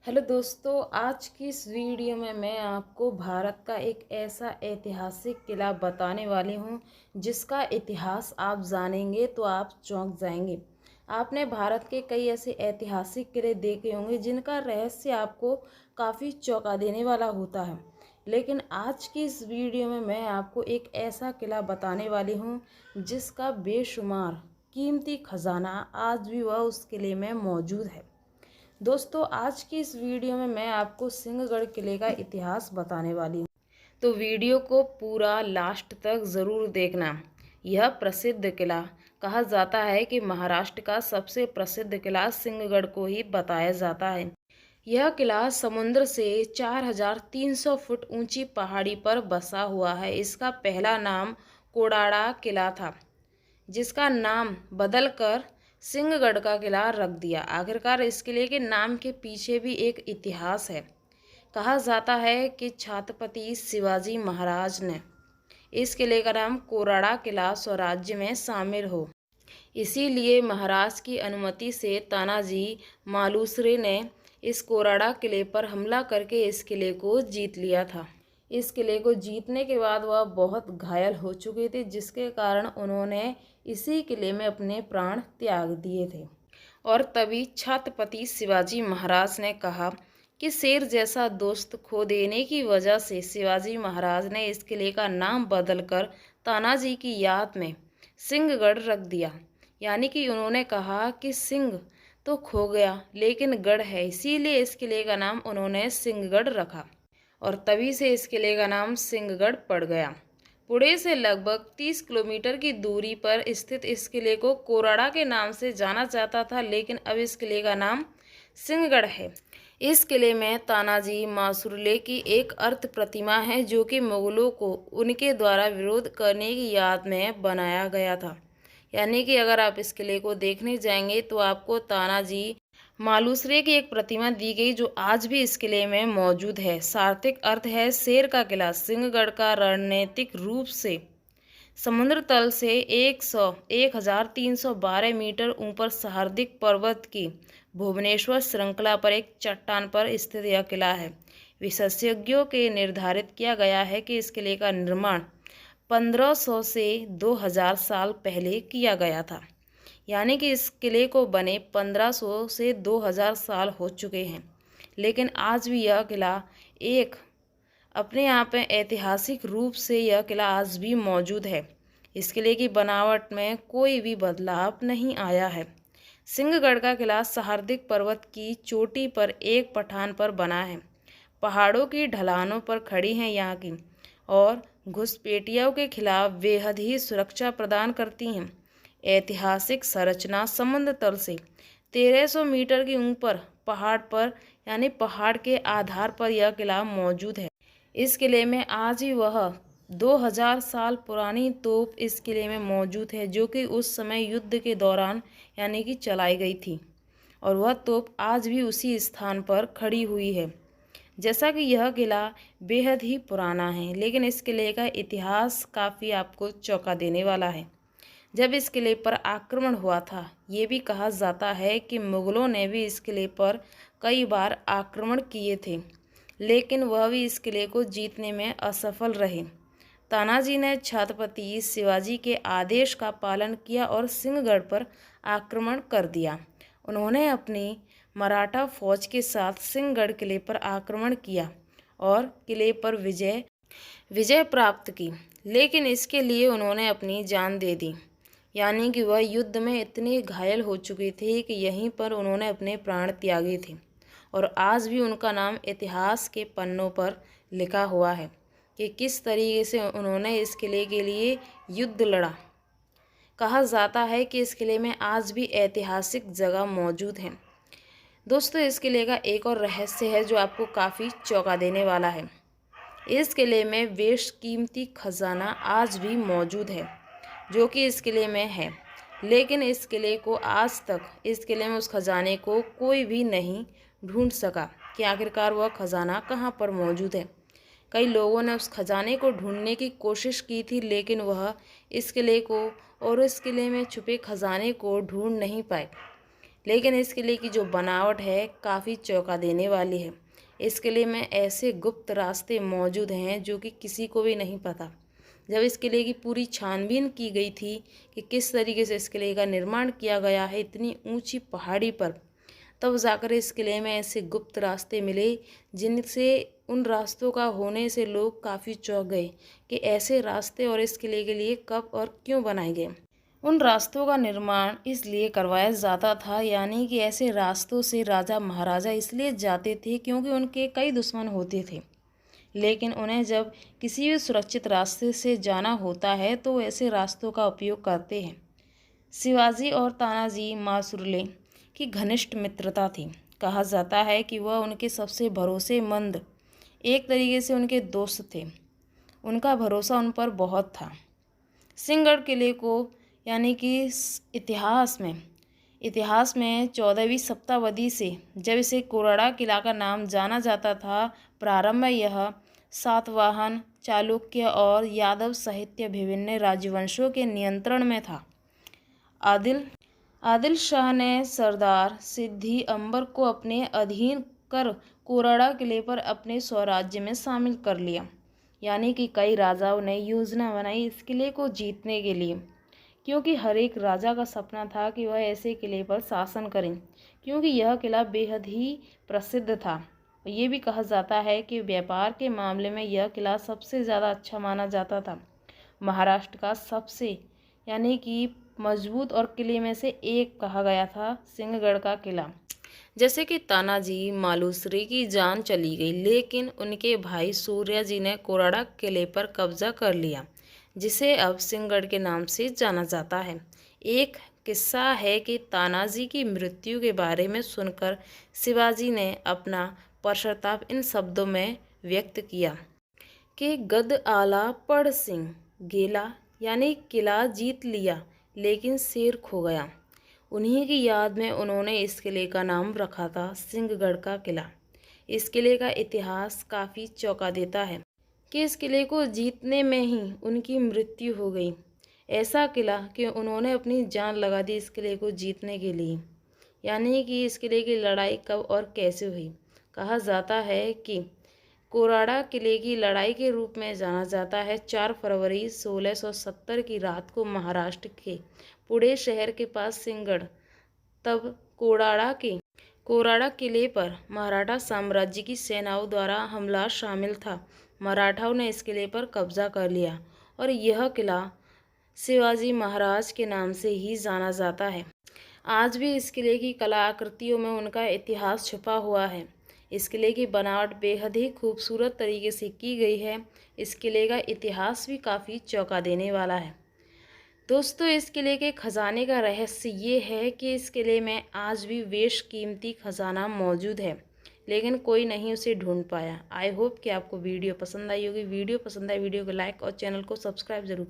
Hello दोस्तों, आज की इस वीडियो में मैं आपको भारत का एक ऐसा ऐतिहासिक किला बताने वाली हूँ जिसका इतिहास आप जानेंगे तो आप चौंक जाएंगे। आपने भारत के कई ऐसे ऐतिहासिक किले देखे होंगे जिनका रहस्य आपको काफ़ी चौंका देने वाला होता है, लेकिन आज की इस वीडियो में मैं आपको एक ऐसा किला बताने वाली हूँ जिसका बेशुमार कीमती खजाना आज भी वह उस किले में मौजूद है। दोस्तों, आज की इस वीडियो में मैं आपको सिंहगढ़ किले का इतिहास बताने वाली हूँ, तो वीडियो को पूरा लास्ट तक ज़रूर देखना। यह प्रसिद्ध किला कहा जाता है कि महाराष्ट्र का सबसे प्रसिद्ध किला सिंहगढ़ को ही बताया जाता है। यह किला समुद्र से 4300 फुट ऊंची पहाड़ी पर बसा हुआ है। इसका पहला नाम कोडाड़ा किला था, जिसका नाम बदलकर सिंहगढ़ का किला रख दिया। आखिरकार इस किले के नाम के पीछे भी एक इतिहास है। कहा जाता है कि छत्रपति शिवाजी महाराज ने इस किले का नाम कोराड़ा किला स्वराज्य में शामिल हो, इसीलिए महाराज की अनुमति से तानाजी मालुसरे ने इस कोराड़ा किले पर हमला करके इस किले को जीत लिया था। इस किले को जीतने के बाद वह बहुत घायल हो चुके थे, जिसके कारण उन्होंने इसी किले में अपने प्राण त्याग दिए थे। और तभी छत्रपति शिवाजी महाराज ने कहा कि शेर जैसा दोस्त खो देने की वजह से शिवाजी महाराज ने इस किले का नाम बदलकर तानाजी की याद में सिंहगढ़ रख दिया। यानी कि उन्होंने कहा कि सिंह तो खो गया लेकिन गढ़ है, इसीलिए इस किले का नाम उन्होंने सिंहगढ़ रखा और तभी से इस किले का नाम सिंहगढ़ पड़ गया। पुणे से लगभग 30 किलोमीटर की दूरी पर स्थित इस किले को कोराड़ा के नाम से जाना जाता था, लेकिन अब इस किले का नाम सिंहगढ़ है। इस किले में तानाजी मालुसरे की एक अर्थ प्रतिमा है, जो कि मुगलों को उनके द्वारा विरोध करने की याद में बनाया गया था। यानी कि अगर आप इस किले को देखने जाएंगे तो आपको तानाजी मालुसरे की एक प्रतिमा दी गई, जो आज भी इस किले में मौजूद है। शाब्दिक अर्थ है शेर का किला। सिंहगढ़ का रणनीतिक रूप से समुद्र तल से 1312 मीटर ऊपर सहारदिक पर्वत की भुवनेश्वर श्रृंखला पर एक चट्टान पर स्थित यह किला है। विशेषज्ञों के निर्धारित किया गया है कि इस किले का निर्माण 1500 से 2000 साल पहले किया गया था। यानी कि इस किले को बने 1500 से 2000 साल हो चुके हैं, लेकिन आज भी यह किला एक अपने आप में ऐतिहासिक रूप से यह किला आज भी मौजूद है। इस किले की बनावट में कोई भी बदलाव नहीं आया है। सिंहगढ़ का किला सहारदिक पर्वत की चोटी पर एक पठान पर बना है। पहाड़ों की ढलानों पर खड़ी हैं यहाँ की, और घुसपैठियों के खिलाफ बेहद ही सुरक्षा प्रदान करती हैं। ऐतिहासिक संरचना समुद्र तल से 1300 मीटर की ऊपर पहाड़ पर यानी पहाड़ के आधार पर यह किला मौजूद है। इस किले में आज भी वह 2000 साल पुरानी तोप इस किले में मौजूद है, जो कि उस समय युद्ध के दौरान यानी कि चलाई गई थी, और वह तोप आज भी उसी स्थान पर खड़ी हुई है। जैसा कि यह किला बेहद ही पुराना है, लेकिन इस किले का इतिहास काफ़ी आपको चौंका देने वाला है। जब इस किले पर आक्रमण हुआ था, ये भी कहा जाता है कि मुगलों ने भी इस किले पर कई बार आक्रमण किए थे, लेकिन वह भी इस किले को जीतने में असफल रहे। तानाजी ने छत्रपति शिवाजी के आदेश का पालन किया और सिंहगढ़ पर आक्रमण कर दिया। उन्होंने अपनी मराठा फौज के साथ सिंहगढ़ किले पर आक्रमण किया और किले पर विजय प्राप्त की, लेकिन इसके लिए उन्होंने अपनी जान दे दी। यानी कि वह युद्ध में इतने घायल हो चुके थे कि यहीं पर उन्होंने अपने प्राण त्यागे थे, और आज भी उनका नाम इतिहास के पन्नों पर लिखा हुआ है कि किस तरीके से उन्होंने इस किले के लिए युद्ध लड़ा। कहा जाता है कि इस किले में आज भी ऐतिहासिक जगह मौजूद है। दोस्तों, इस किले का एक और रहस्य है जो आपको काफ़ी चौंका देने वाला है। इस किले में बेशकीमती खजाना आज भी मौजूद है, जो कि इस किले में है, लेकिन इस किले को आज तक इस किले में उस खजाने को कोई भी नहीं ढूंढ सका कि आखिरकार वह खजाना कहाँ पर मौजूद है। कई लोगों ने उस खजाने को ढूंढने की कोशिश की थी, लेकिन वह इस किले को और इस किले में छुपे खजाने को ढूंढ नहीं पाए। लेकिन इस किले की जो बनावट है काफ़ी चौंका देने वाली है। इस किले में ऐसे गुप्त रास्ते मौजूद हैं जो कि किसी को भी नहीं पता। जब इस किले की पूरी छानबीन की गई थी कि किस तरीके से इस किले का निर्माण किया गया है इतनी ऊंची पहाड़ी पर, तब जाकर इस किले में ऐसे गुप्त रास्ते मिले जिनसे उन रास्तों का होने से लोग काफ़ी चौंक गए कि ऐसे रास्ते और इस किले के लिए कब और क्यों बनाए गए। उन रास्तों का निर्माण इसलिए करवाया जाता था, यानी कि ऐसे रास्तों से राजा महाराजा इसलिए जाते थे क्योंकि उनके कई दुश्मन होते थे। लेकिन उन्हें जब किसी भी सुरक्षित रास्ते से जाना होता है तो ऐसे रास्तों का उपयोग करते हैं। शिवाजी और तानाजी मालुसरे की घनिष्ठ मित्रता थी। कहा जाता है कि वह उनके सबसे भरोसेमंद, एक तरीके से उनके दोस्त थे। उनका भरोसा उन पर बहुत था। सिंहगढ़ किले को यानी कि इतिहास में 14वीं शताब्दी से जब इसे कोराड़ा किला का नाम जाना जाता था, प्रारंभ में यह सातवाहन, चालुक्य और यादव सहित विभिन्न राजवंशों के नियंत्रण में था। आदिल शाह ने सरदार सिद्दी अंबर को अपने अधीन कर कोराड़ा किले पर अपने स्वराज्य में शामिल कर लिया। यानी कि कई राजाओं ने योजना बनाई इस किले को जीतने के लिए, क्योंकि हर एक राजा का सपना था कि वह ऐसे किले पर शासन करें, क्योंकि यह किला बेहद ही प्रसिद्ध था। ये भी कहा जाता है कि व्यापार के मामले में यह किला सबसे ज़्यादा अच्छा माना जाता था। महाराष्ट्र का सबसे यानी कि मजबूत और किले में से एक कहा गया था सिंहगढ़ का किला। जैसे कि तानाजी मालुसरे की जान चली गई, लेकिन उनके भाई सूर्या जी ने कोराड़ा किले पर कब्जा कर लिया, जिसे अब सिंहगढ़ के नाम से जाना जाता है। एक किस्सा है कि तानाजी की मृत्यु के बारे में सुनकर शिवाजी ने अपना पश्चाताप इन शब्दों में व्यक्त किया कि गद आला पढ़ सिंह गेला, यानी किला जीत लिया लेकिन शेर खो गया। उन्हीं की याद में उन्होंने इस किले का नाम रखा था सिंहगढ़ का किला। इस किले का इतिहास काफ़ी चौंका देता है कि इस किले को जीतने में ही उनकी मृत्यु हो गई। ऐसा किला कि उन्होंने अपनी जान लगा दी इस किले को जीतने के लिए। यानी कि इस किले की लड़ाई कब और कैसे हुई, कहा जाता है कि कोराड़ा किले की लड़ाई के रूप में जाना जाता है। 4 फरवरी 1670 की रात को महाराष्ट्र के पुणे शहर के पास सिंहगढ़, तब कोराड़ा किले पर मराठा साम्राज्य की सेनाओं द्वारा हमला शामिल था। मराठाओं ने इस किले पर कब्जा कर लिया और यह किला शिवाजी महाराज के नाम से ही जाना जाता है। आज भी इस किले की कलाकृतियों में उनका इतिहास छुपा हुआ है। इस किले की बनावट बेहद ही खूबसूरत तरीके से की गई है। इस किले का इतिहास भी काफ़ी चौंका देने वाला है। दोस्तों, इस किले के खजाने का रहस्य ये है कि इस किले में आज भी बेशकीमती खजाना मौजूद है, लेकिन कोई नहीं उसे ढूंढ पाया। आई होप कि आपको वीडियो पसंद आई होगी। वीडियो पसंद आई वीडियो को लाइक और चैनल को सब्सक्राइब जरूर